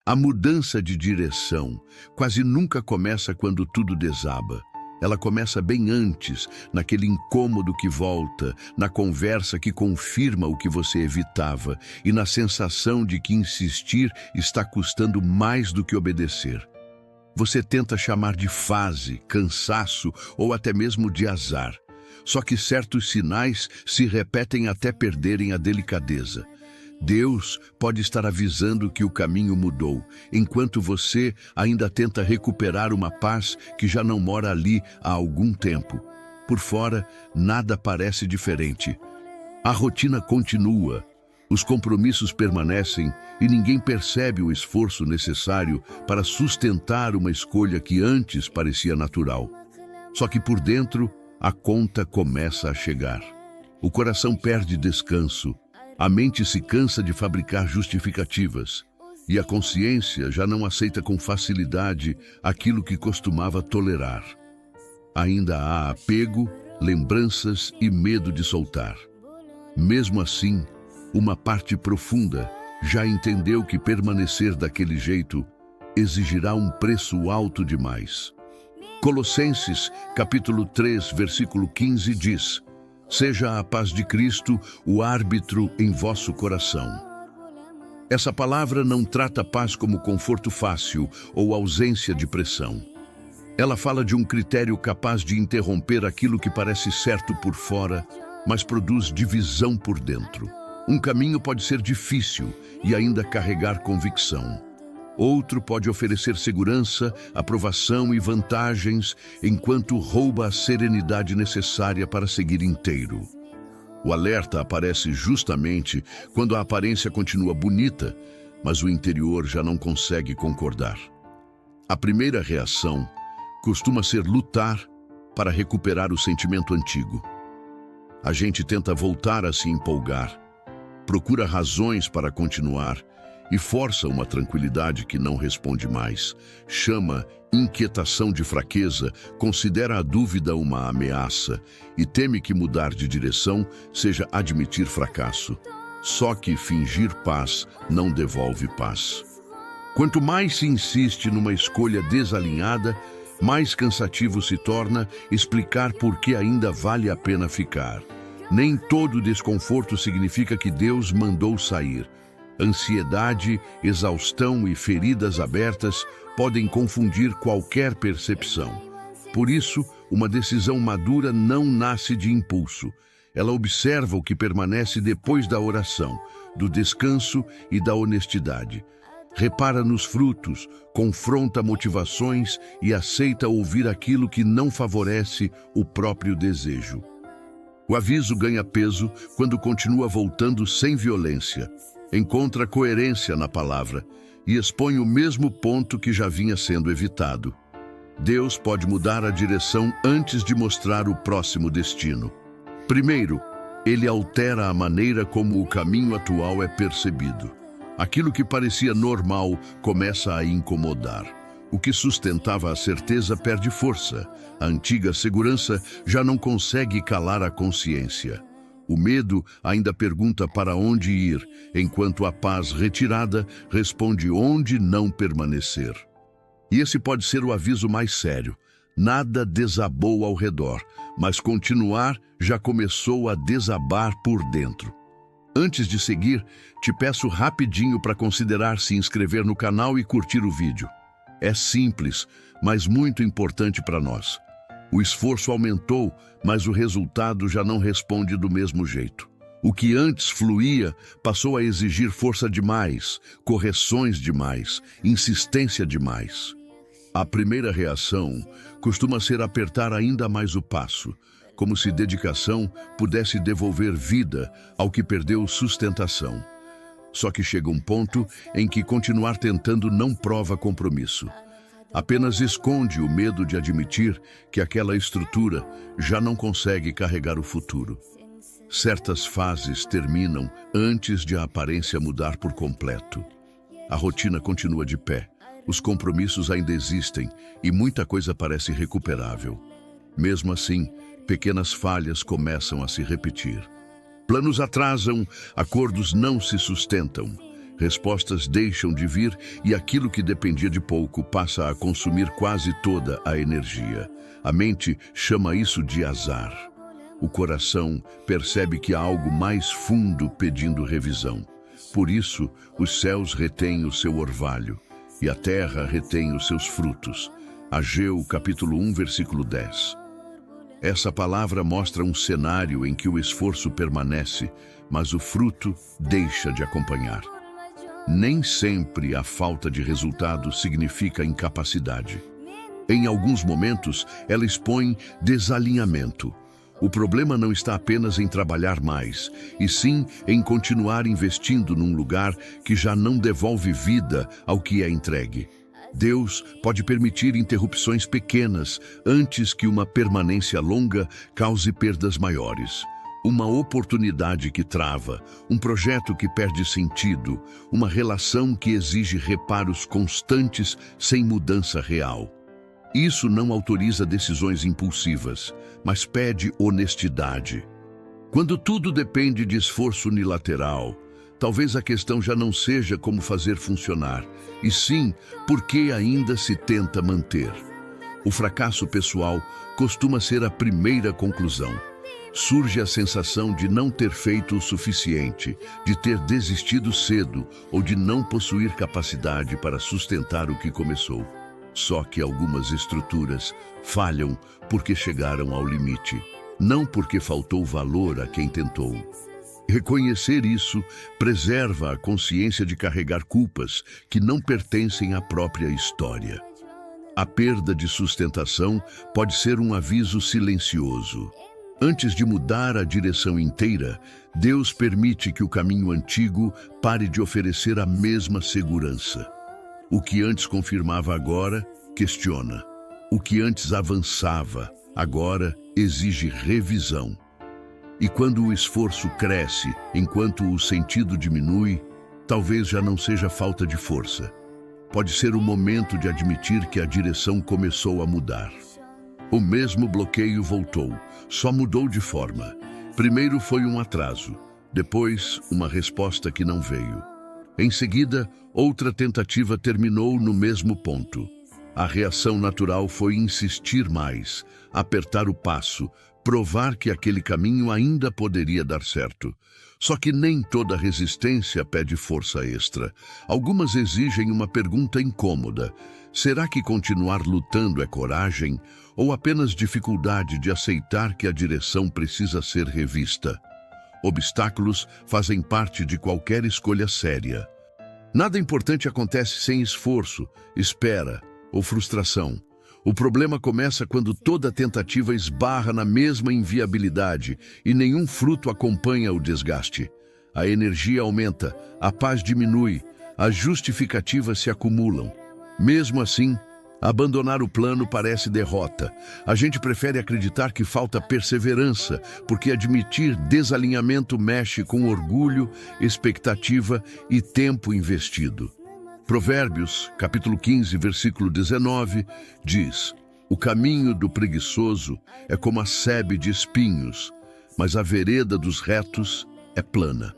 A mudança de direção quase nunca começa quando tudo desaba. Ela começa bem antes, naquele incômodo que volta, na conversa que confirma o que você evitava e na sensação de que insistir está custando mais do que obedecer. Você tenta chamar de fase, cansaço ou até mesmo de azar. Só que certos sinais se repetem até perderem a delicadeza. Deus pode estar avisando que o caminho mudou, enquanto você ainda tenta recuperar uma paz que já não mora ali há algum tempo. Por fora, nada parece diferente. A rotina continua, os compromissos permanecem e ninguém percebe o esforço necessário para sustentar uma escolha que antes parecia natural. Só que por dentro, a conta começa a chegar. O coração perde descanso. A mente se cansa de fabricar justificativas e a consciência já não aceita com facilidade aquilo que costumava tolerar. Ainda há apego, lembranças e medo de soltar. Mesmo assim, uma parte profunda já entendeu que permanecer daquele jeito exigirá um preço alto demais. Colossenses, capítulo 3, versículo 15 diz: seja a paz de Cristo o árbitro em vosso coração. Essa palavra não trata a paz como conforto fácil ou ausência de pressão. Ela fala de um critério capaz de interromper aquilo que parece certo por fora, mas produz divisão por dentro. Um caminho pode ser difícil e ainda carregar convicção. Outro pode oferecer segurança, aprovação e vantagens, enquanto rouba a serenidade necessária para seguir inteiro. O alerta aparece justamente quando a aparência continua bonita, mas o interior já não consegue concordar. A primeira reação costuma ser lutar para recuperar o sentimento antigo. A gente tenta voltar a se empolgar, procura razões para continuar, e força uma tranquilidade que não responde mais. Chama inquietação de fraqueza, considera a dúvida uma ameaça e teme que mudar de direção seja admitir fracasso. Só que fingir paz não devolve paz. Quanto mais se insiste numa escolha desalinhada, mais cansativo se torna explicar por que ainda vale a pena ficar. Nem todo desconforto significa que Deus mandou sair. Ansiedade, exaustão e feridas abertas podem confundir qualquer percepção. Por isso, uma decisão madura não nasce de impulso. Ela observa o que permanece depois da oração, do descanso e da honestidade. Repara nos frutos, confronta motivações e aceita ouvir aquilo que não favorece o próprio desejo. O aviso ganha peso quando continua voltando sem violência. Encontra coerência na palavra e expõe o mesmo ponto que já vinha sendo evitado. Deus pode mudar a direção antes de mostrar o próximo destino. Primeiro, ele altera a maneira como o caminho atual é percebido. Aquilo que parecia normal começa a incomodar. O que sustentava a certeza perde força. A antiga segurança já não consegue calar a consciência. O medo ainda pergunta para onde ir, enquanto a paz retirada responde onde não permanecer. E esse pode ser o aviso mais sério. Nada desabou ao redor, mas continuar já começou a desabar por dentro. Antes de seguir, te peço rapidinho para considerar se inscrever no canal e curtir o vídeo. É simples, mas muito importante para nós. O esforço aumentou, mas o resultado já não responde do mesmo jeito. O que antes fluía passou a exigir força demais, correções demais, insistência demais. A primeira reação costuma ser apertar ainda mais o passo, como se dedicação pudesse devolver vida ao que perdeu sustentação. Só que chega um ponto em que continuar tentando não prova compromisso. Apenas esconde o medo de admitir que aquela estrutura já não consegue carregar o futuro. Certas fases terminam antes de a aparência mudar por completo. A rotina continua de pé, os compromissos ainda existem e muita coisa parece recuperável. Mesmo assim, pequenas falhas começam a se repetir. Planos atrasam, acordos não se sustentam. Respostas deixam de vir e aquilo que dependia de pouco passa a consumir quase toda a energia. A mente chama isso de azar. O coração percebe que há algo mais fundo pedindo revisão. Por isso, os céus retêm o seu orvalho e a terra retém os seus frutos. Ageu, capítulo 1, versículo 10. Essa palavra mostra um cenário em que o esforço permanece, mas o fruto deixa de acompanhar. Nem sempre a falta de resultado significa incapacidade. Em alguns momentos, ela expõe desalinhamento. O problema não está apenas em trabalhar mais, e sim em continuar investindo num lugar que já não devolve vida ao que é entregue. Deus pode permitir interrupções pequenas antes que uma permanência longa cause perdas maiores. Uma oportunidade que trava, um projeto que perde sentido, uma relação que exige reparos constantes sem mudança real. Isso não autoriza decisões impulsivas, mas pede honestidade. Quando tudo depende de esforço unilateral, talvez a questão já não seja como fazer funcionar, e sim por que ainda se tenta manter. O fracasso pessoal costuma ser a primeira conclusão. Surge a sensação de não ter feito o suficiente, de ter desistido cedo ou de não possuir capacidade para sustentar o que começou. Só que algumas estruturas falham porque chegaram ao limite, não porque faltou valor a quem tentou. Reconhecer isso preserva a consciência de carregar culpas que não pertencem à própria história. A perda de sustentação pode ser um aviso silencioso. Antes de mudar a direção inteira, Deus permite que o caminho antigo pare de oferecer a mesma segurança. O que antes confirmava agora, questiona. O que antes avançava, agora exige revisão. E quando o esforço cresce, enquanto o sentido diminui, talvez já não seja falta de força. Pode ser o momento de admitir que a direção começou a mudar. O mesmo bloqueio voltou, só mudou de forma. Primeiro foi um atraso, depois uma resposta que não veio. Em seguida, outra tentativa terminou no mesmo ponto. A reação natural foi insistir mais, apertar o passo, provar que aquele caminho ainda poderia dar certo. Só que nem toda resistência pede força extra. Algumas exigem uma pergunta incômoda. Será que continuar lutando é coragem ou apenas dificuldade de aceitar que a direção precisa ser revista? Obstáculos fazem parte de qualquer escolha séria. Nada importante acontece sem esforço, espera ou frustração. O problema começa quando toda tentativa esbarra na mesma inviabilidade e nenhum fruto acompanha o desgaste. A energia aumenta, a paz diminui, as justificativas se acumulam. Mesmo assim, abandonar o plano parece derrota. A gente prefere acreditar que falta perseverança, porque admitir desalinhamento mexe com orgulho, expectativa e tempo investido. Provérbios, capítulo 15, versículo 19, diz: "O caminho do preguiçoso é como a sebe de espinhos, mas a vereda dos retos é plana."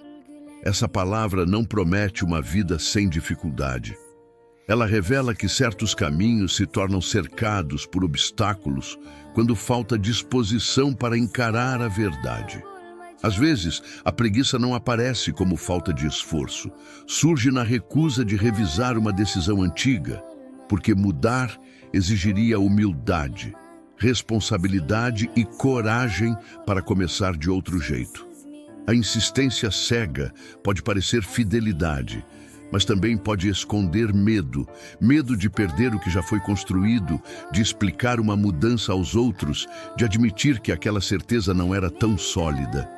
Essa palavra não promete uma vida sem dificuldade. Ela revela que certos caminhos se tornam cercados por obstáculos quando falta disposição para encarar a verdade. Às vezes, a preguiça não aparece como falta de esforço. Surge na recusa de revisar uma decisão antiga, porque mudar exigiria humildade, responsabilidade e coragem para começar de outro jeito. A insistência cega pode parecer fidelidade, mas também pode esconder medo. Medo de perder o que já foi construído, de explicar uma mudança aos outros, de admitir que aquela certeza não era tão sólida.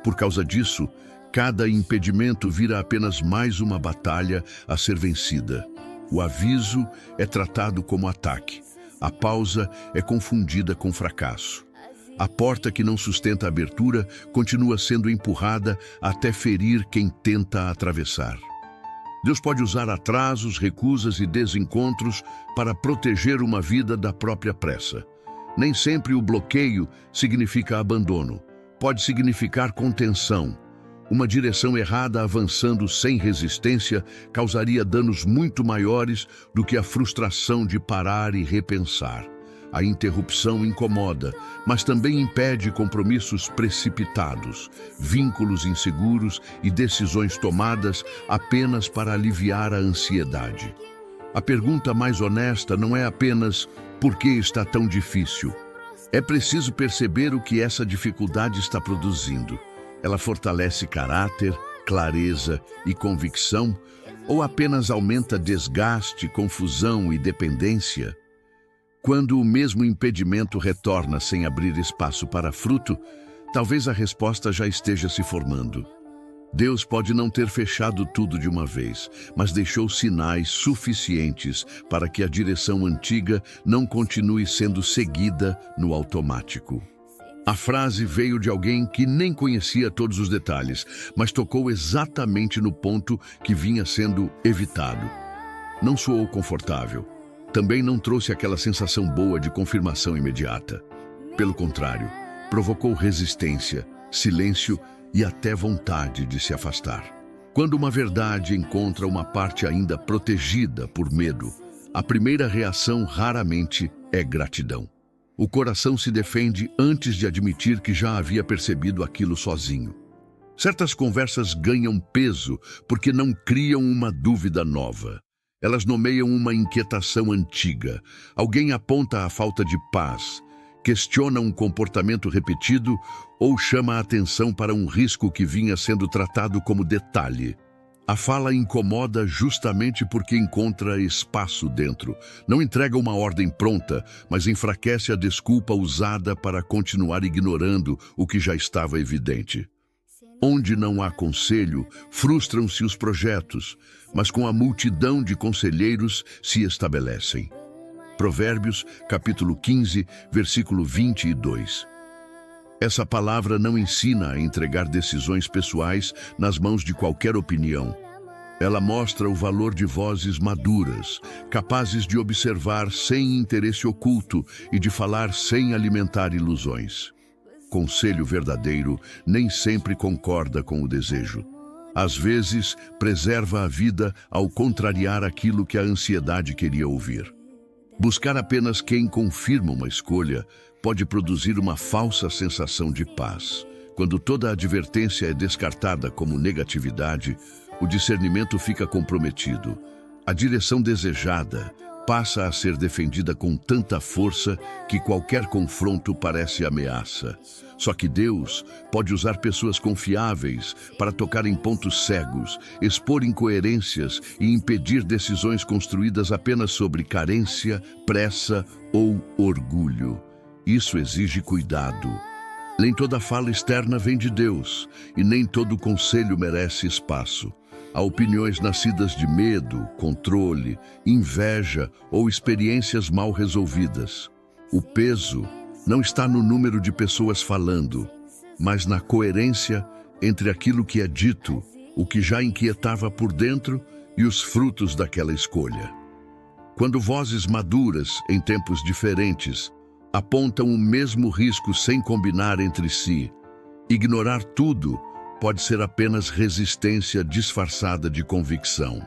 Por causa disso, cada impedimento vira apenas mais uma batalha a ser vencida. O aviso é tratado como ataque. A pausa é confundida com fracasso. A porta que não sustenta a abertura continua sendo empurrada até ferir quem tenta atravessar. Deus pode usar atrasos, recusas e desencontros para proteger uma vida da própria pressa. Nem sempre o bloqueio significa abandono. Pode significar contenção. Uma direção errada avançando sem resistência causaria danos muito maiores do que a frustração de parar e repensar. A interrupção incomoda, mas também impede compromissos precipitados, vínculos inseguros e decisões tomadas apenas para aliviar a ansiedade. A pergunta mais honesta não é apenas por que está tão difícil. É preciso perceber o que essa dificuldade está produzindo. Ela fortalece caráter, clareza e convicção, ou apenas aumenta desgaste, confusão e dependência? Quando o mesmo impedimento retorna sem abrir espaço para fruto, talvez a resposta já esteja se formando. Deus pode não ter fechado tudo de uma vez, mas deixou sinais suficientes para que a direção antiga não continue sendo seguida no automático. A frase veio de alguém que nem conhecia todos os detalhes, mas tocou exatamente no ponto que vinha sendo evitado. Não soou confortável. Também não trouxe aquela sensação boa de confirmação imediata. Pelo contrário, provocou resistência, silêncio e até vontade de se afastar. Quando uma verdade encontra uma parte ainda protegida por medo, a primeira reação raramente é gratidão. O coração se defende antes de admitir que já havia percebido aquilo sozinho. Certas conversas ganham peso porque não criam uma dúvida nova. Elas nomeiam uma inquietação antiga. Alguém aponta a falta de paz, questiona um comportamento repetido ou chama a atenção para um risco que vinha sendo tratado como detalhe. A fala incomoda justamente porque encontra espaço dentro. Não entrega uma ordem pronta, mas enfraquece a desculpa usada para continuar ignorando o que já estava evidente. Onde não há conselho, frustram-se os projetos, mas com a multidão de conselheiros se estabelecem. Provérbios, capítulo 15, versículo 22. Essa palavra não ensina a entregar decisões pessoais nas mãos de qualquer opinião. Ela mostra o valor de vozes maduras, capazes de observar sem interesse oculto e de falar sem alimentar ilusões. Conselho verdadeiro nem sempre concorda com o desejo. Às vezes, preserva a vida ao contrariar aquilo que a ansiedade queria ouvir. Buscar apenas quem confirma uma escolha pode produzir uma falsa sensação de paz. Quando toda a advertência é descartada como negatividade, o discernimento fica comprometido. A direção desejada passa a ser defendida com tanta força que qualquer confronto parece ameaça. Só que Deus pode usar pessoas confiáveis para tocar em pontos cegos, expor incoerências e impedir decisões construídas apenas sobre carência, pressa ou orgulho. Isso exige cuidado. Nem toda fala externa vem de Deus e nem todo conselho merece espaço. Há opiniões nascidas de medo, controle, inveja ou experiências mal resolvidas. O peso não está no número de pessoas falando, mas na coerência entre aquilo que é dito, o que já inquietava por dentro e os frutos daquela escolha. Quando vozes maduras, em tempos diferentes, apontam o mesmo risco sem combinar entre si, ignorar tudo pode ser apenas resistência disfarçada de convicção.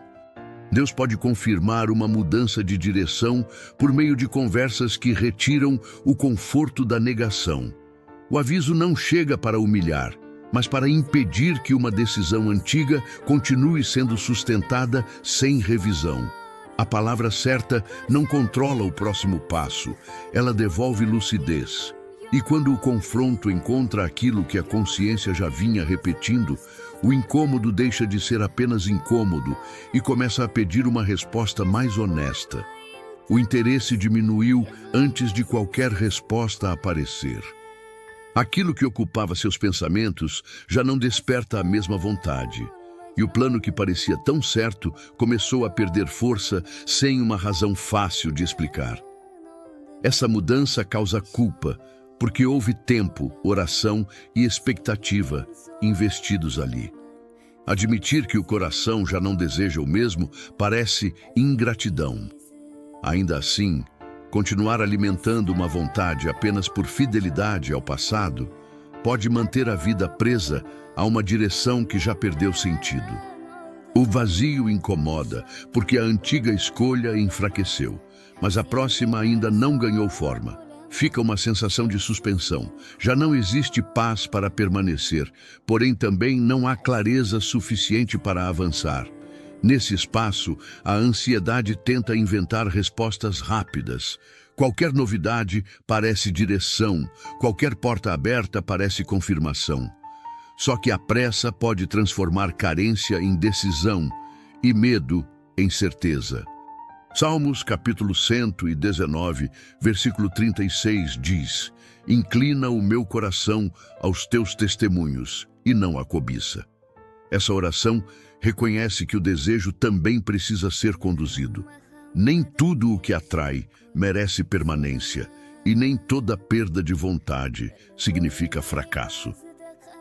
Deus pode confirmar uma mudança de direção por meio de conversas que retiram o conforto da negação. O aviso não chega para humilhar, mas para impedir que uma decisão antiga continue sendo sustentada sem revisão. A palavra certa não controla o próximo passo, ela devolve lucidez. E quando o confronto encontra aquilo que a consciência já vinha repetindo, o incômodo deixa de ser apenas incômodo e começa a pedir uma resposta mais honesta. O interesse diminuiu antes de qualquer resposta aparecer. Aquilo que ocupava seus pensamentos já não desperta a mesma vontade. E o plano que parecia tão certo começou a perder força sem uma razão fácil de explicar. Essa mudança causa culpa, porque houve tempo, oração e expectativa investidos ali. Admitir que o coração já não deseja o mesmo parece ingratidão. Ainda assim, continuar alimentando uma vontade apenas por fidelidade ao passado pode manter a vida presa a uma direção que já perdeu sentido. O vazio incomoda, porque a antiga escolha enfraqueceu, mas a próxima ainda não ganhou forma. Fica uma sensação de suspensão. Já não existe paz para permanecer, porém também não há clareza suficiente para avançar. Nesse espaço, a ansiedade tenta inventar respostas rápidas. Qualquer novidade parece direção, qualquer porta aberta parece confirmação. Só que a pressa pode transformar carência em decisão e medo em certeza. Salmos capítulo 119, versículo 36 diz: Inclina o meu coração aos teus testemunhos e não à cobiça. Essa oração reconhece que o desejo também precisa ser conduzido. Nem tudo o que atrai merece permanência, e nem toda perda de vontade significa fracasso.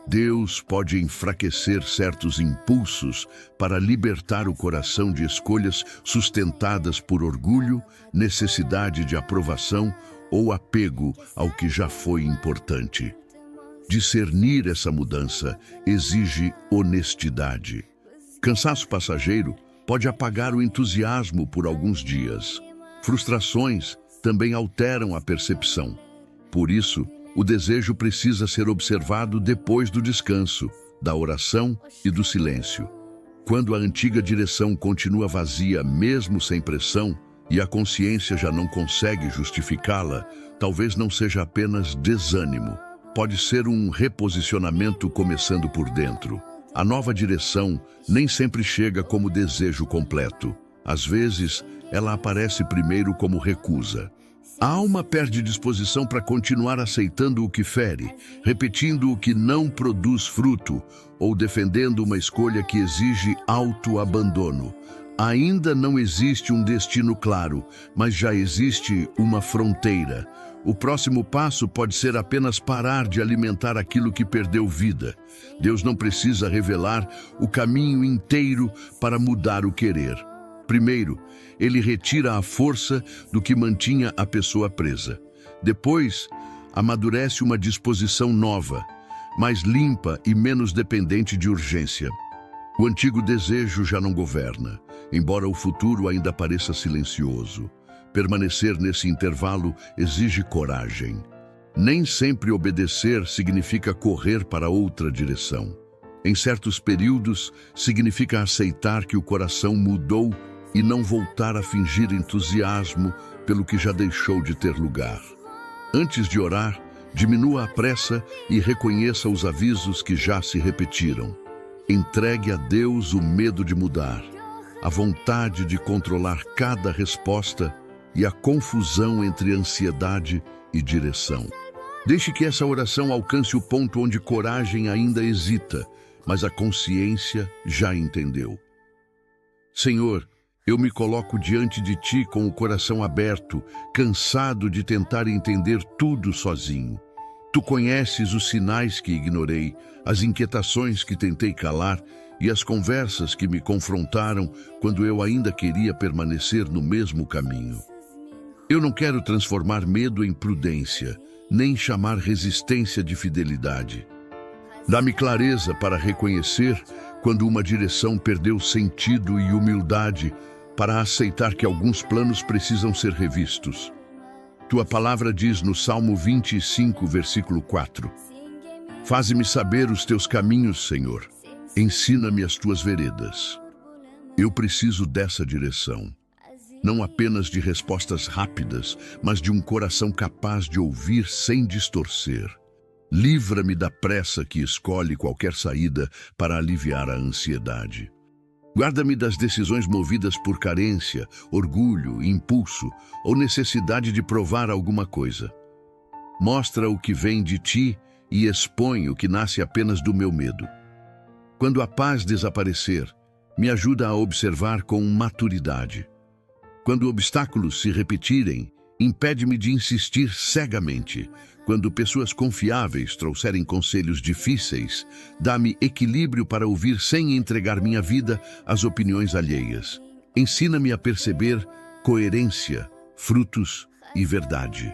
Deus pode enfraquecer certos impulsos para libertar o coração de escolhas sustentadas por orgulho, necessidade de aprovação ou apego ao que já foi importante. Discernir essa mudança exige honestidade. Cansaço passageiro pode apagar o entusiasmo por alguns dias. Frustrações também alteram a percepção. Por isso, o desejo precisa ser observado depois do descanso, da oração e do silêncio. Quando a antiga direção continua vazia mesmo sem pressão e a consciência já não consegue justificá-la, talvez não seja apenas desânimo. Pode ser um reposicionamento começando por dentro. A nova direção nem sempre chega como desejo completo. Às vezes, ela aparece primeiro como recusa. A alma perde disposição para continuar aceitando o que fere, repetindo o que não produz fruto ou defendendo uma escolha que exige autoabandono. Ainda não existe um destino claro, mas já existe uma fronteira. O próximo passo pode ser apenas parar de alimentar aquilo que perdeu vida. Deus não precisa revelar o caminho inteiro para mudar o querer. Primeiro, ele retira a força do que mantinha a pessoa presa. Depois, amadurece uma disposição nova, mais limpa e menos dependente de urgência. O antigo desejo já não governa, embora o futuro ainda pareça silencioso. Permanecer nesse intervalo exige coragem. Nem sempre obedecer significa correr para outra direção. Em certos períodos, significa aceitar que o coração mudou e não voltar a fingir entusiasmo pelo que já deixou de ter lugar. Antes de orar, diminua a pressa e reconheça os avisos que já se repetiram. Entregue a Deus o medo de mudar, a vontade de controlar cada resposta e a confusão entre ansiedade e direção. Deixe que essa oração alcance o ponto onde coragem ainda hesita, mas a consciência já entendeu. Senhor, eu me coloco diante de Ti com o coração aberto, cansado de tentar entender tudo sozinho. Tu conheces os sinais que ignorei, as inquietações que tentei calar e as conversas que me confrontaram quando eu ainda queria permanecer no mesmo caminho. Eu não quero transformar medo em prudência, nem chamar resistência de fidelidade. Dá-me clareza para reconhecer quando uma direção perdeu sentido e humildade para aceitar que alguns planos precisam ser revistos. Tua palavra diz no Salmo 25, versículo 4: Faze-me saber os teus caminhos, Senhor. Ensina-me as tuas veredas. Eu preciso dessa direção. Não apenas de respostas rápidas, mas de um coração capaz de ouvir sem distorcer. Livra-me da pressa que escolhe qualquer saída para aliviar a ansiedade. Guarda-me das decisões movidas por carência, orgulho, impulso ou necessidade de provar alguma coisa. Mostra o que vem de Ti e expõe o que nasce apenas do meu medo. Quando a paz desaparecer, me ajuda a observar com maturidade. Quando obstáculos se repetirem, impede-me de insistir cegamente. Quando pessoas confiáveis trouxerem conselhos difíceis, dá-me equilíbrio para ouvir sem entregar minha vida às opiniões alheias. Ensina-me a perceber coerência, frutos e verdade.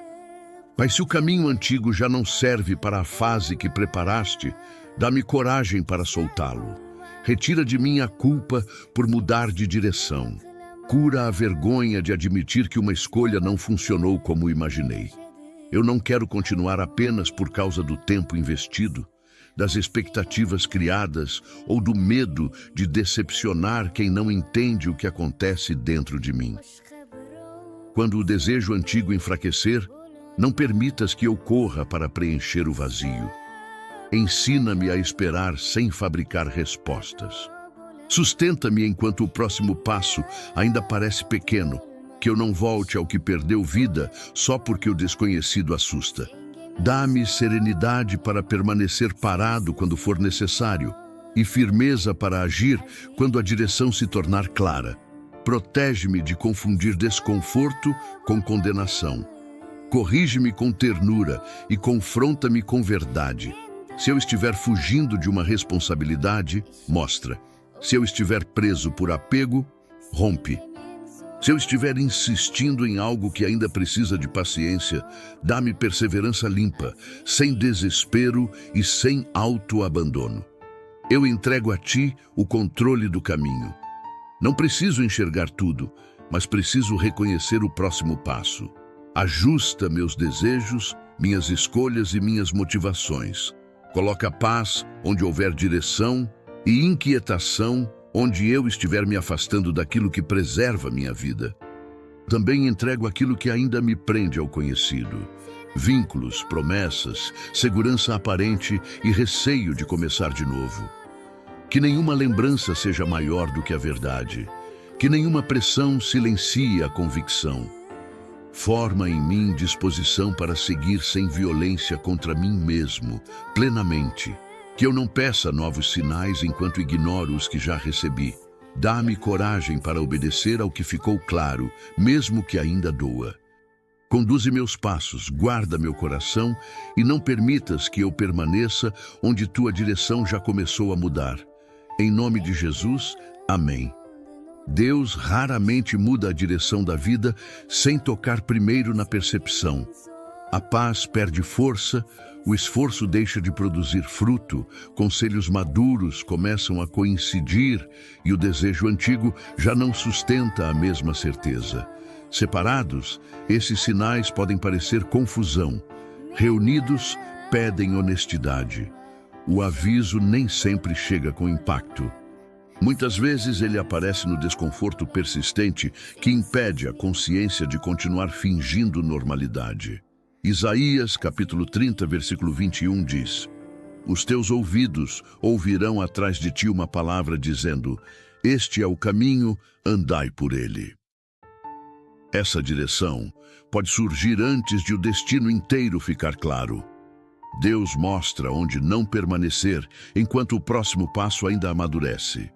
Mas se o caminho antigo já não serve para a fase que preparaste, dá-me coragem para soltá-lo. Retira de mim a culpa por mudar de direção. Cura a vergonha de admitir que uma escolha não funcionou como imaginei. Eu não quero continuar apenas por causa do tempo investido, das expectativas criadas ou do medo de decepcionar quem não entende o que acontece dentro de mim. Quando o desejo antigo enfraquecer, não permitas que eu corra para preencher o vazio. Ensina-me a esperar sem fabricar respostas. Sustenta-me enquanto o próximo passo ainda parece pequeno, que eu não volte ao que perdeu vida só porque o desconhecido assusta. Dá-me serenidade para permanecer parado quando for necessário e firmeza para agir quando a direção se tornar clara. Protege-me de confundir desconforto com condenação. Corrige-me com ternura e confronta-me com verdade. Se eu estiver fugindo de uma responsabilidade, mostra. Se eu estiver preso por apego, rompe. Se eu estiver insistindo em algo que ainda precisa de paciência, dá-me perseverança limpa, sem desespero e sem autoabandono. Eu entrego a ti o controle do caminho. Não preciso enxergar tudo, mas preciso reconhecer o próximo passo. Ajusta meus desejos, minhas escolhas e minhas motivações. Coloca paz onde houver direção e inquietação onde eu estiver me afastando daquilo que preserva minha vida. Também entrego aquilo que ainda me prende ao conhecido. Vínculos, promessas, segurança aparente e receio de começar de novo. Que nenhuma lembrança seja maior do que a verdade. Que nenhuma pressão silencie a convicção. Forma em mim disposição para seguir sem violência contra mim mesmo, plenamente. Que eu não peça novos sinais enquanto ignoro os que já recebi. Dá-me coragem para obedecer ao que ficou claro, mesmo que ainda doa. Conduze meus passos, guarda meu coração e não permitas que eu permaneça onde tua direção já começou a mudar. Em nome de Jesus, amém. Deus raramente muda a direção da vida sem tocar primeiro na percepção. A paz perde força, o esforço deixa de produzir fruto, conselhos maduros começam a coincidir e o desejo antigo já não sustenta a mesma certeza. Separados, esses sinais podem parecer confusão. Reunidos, pedem honestidade. O aviso nem sempre chega com impacto. Muitas vezes ele aparece no desconforto persistente que impede a consciência de continuar fingindo normalidade. Isaías, capítulo 30, versículo 21 diz: Os teus ouvidos ouvirão atrás de ti uma palavra dizendo: Este é o caminho, andai por ele. Essa direção pode surgir antes de o destino inteiro ficar claro. Deus mostra onde não permanecer enquanto o próximo passo ainda amadurece.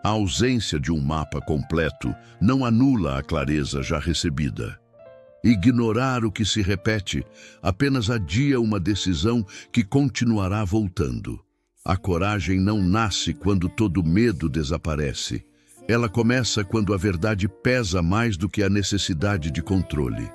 A ausência de um mapa completo não anula a clareza já recebida. Ignorar o que se repete apenas adia uma decisão que continuará voltando. A coragem não nasce quando todo medo desaparece. Ela começa quando a verdade pesa mais do que a necessidade de controle.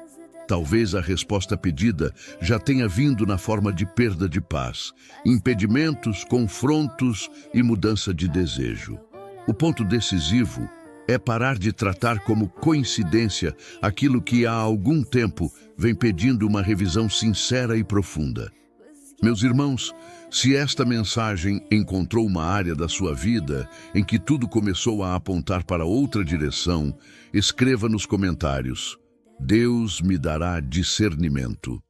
Talvez a resposta pedida já tenha vindo na forma de perda de paz, impedimentos, confrontos e mudança de desejo. O ponto decisivo é parar de tratar como coincidência aquilo que há algum tempo vem pedindo uma revisão sincera e profunda. Meus irmãos, se esta mensagem encontrou uma área da sua vida em que tudo começou a apontar para outra direção, escreva nos comentários: Deus me dará discernimento.